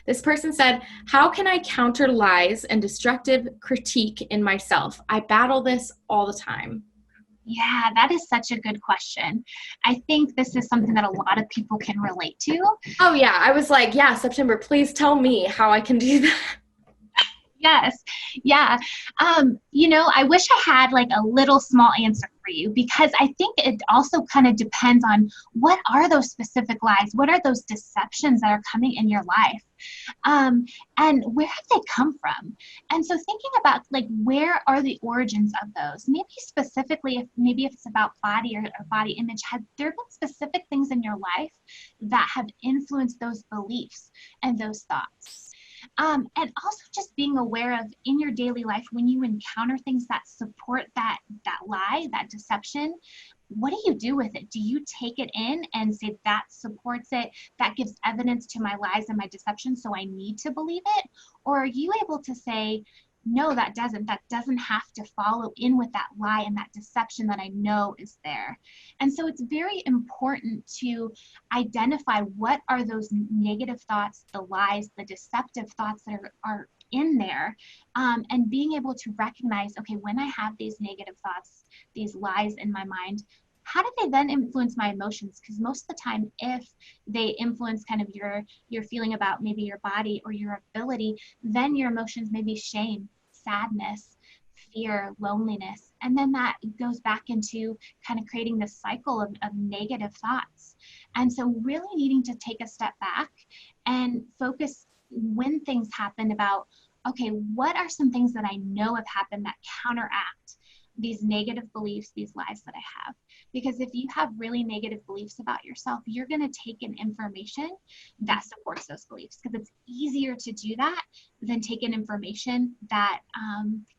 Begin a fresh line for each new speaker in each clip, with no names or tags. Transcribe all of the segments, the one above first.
This person said, how can I counter lies and destructive critique in myself? I battle this all the time.
Yeah, that is such a good question. I think this is something that a lot of people can relate to.
Oh yeah, I was like, yeah, September, please tell me how I can do that.
Yes. Yeah. I wish I had like a little small answer for you, because I think it also kind of depends on what are those specific lies? What are those deceptions that are coming in your life? And where have they come from? And so thinking about like, where are the origins of those? Maybe specifically, if it's about body or body image, have there been specific things in your life that have influenced those beliefs and those thoughts? And also just being aware of, in your daily life, when you encounter things that support that lie, that deception, what do you do with it? Do you take it in and say that supports it, that gives evidence to my lies and my deception, so I need to believe it? Or are you able to say, no, that doesn't have to follow in with that lie and that deception that I know is there? And so it's very important to identify what are those negative thoughts, the lies, the deceptive thoughts that are in there, and being able to recognize, okay, when I have these negative thoughts, these lies in my mind, how do they then influence my emotions? Because most of the time, if they influence kind of your feeling about maybe your body or your ability, then your emotions may be shame, sadness, fear, loneliness. And then that goes back into kind of creating this cycle of negative thoughts. And so really needing to take a step back and focus when things happen about, okay, what are some things that I know have happened that counteract these negative beliefs, these lies that I have? Because if you have really negative beliefs about yourself, you're going to take in information that supports those beliefs, because it's easier to do that than take in information that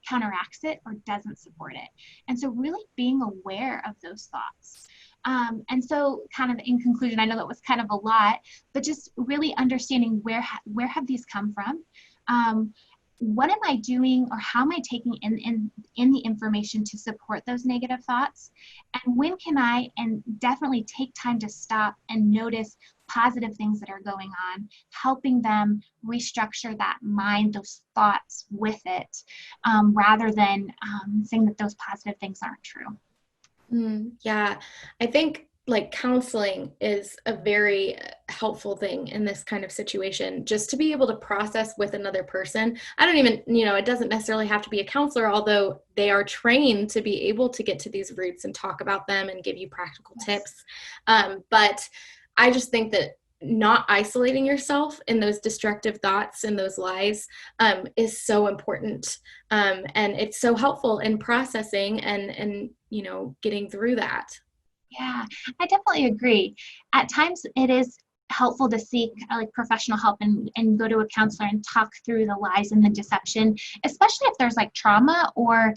counteracts it or doesn't support it. And so really being aware of those thoughts. And so kind of in conclusion, I know that was kind of a lot, but just really understanding where have these come from? What am I doing, or how am I taking in the information to support those negative thoughts? And when can I, and definitely take time to stop and notice positive things that are going on, helping them restructure that mind, those thoughts with it, rather than saying that those positive things aren't true.
Yeah, I think like counseling is a very helpful thing in this kind of situation, just to be able to process with another person. I don't even, it doesn't necessarily have to be a counselor, although they are trained to be able to get to these roots and talk about them and give you practical tips. But I just think that not isolating yourself in those destructive thoughts and those lies is so important. And it's so helpful in processing and getting through that.
Yeah, I definitely agree. At times it is helpful to seek like professional help and go to a counselor and talk through the lies and the deception, especially if there's like trauma or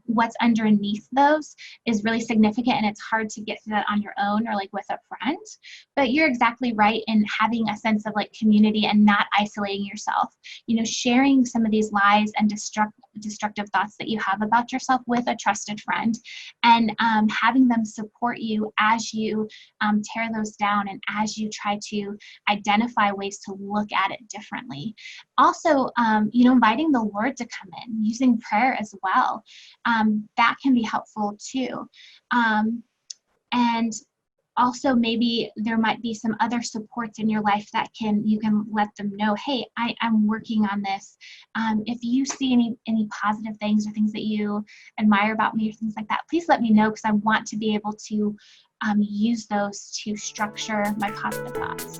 what's underneath those is really significant and it's hard to get through that on your own or like with a friend. But you're exactly right in having a sense of like community and not isolating yourself, sharing some of these lies and destructive thoughts that you have about yourself with a trusted friend, and having them support you as you tear those down and as you try to identify ways to look at it differently. Also, inviting the Lord to come in, using prayer as well. That can be helpful too. And also maybe there might be some other supports in your life that you can let them know, hey, I'm working on this. If you see any positive things or things that you admire about me or things like that, please let me know, because I want to be able to use those to structure my positive thoughts.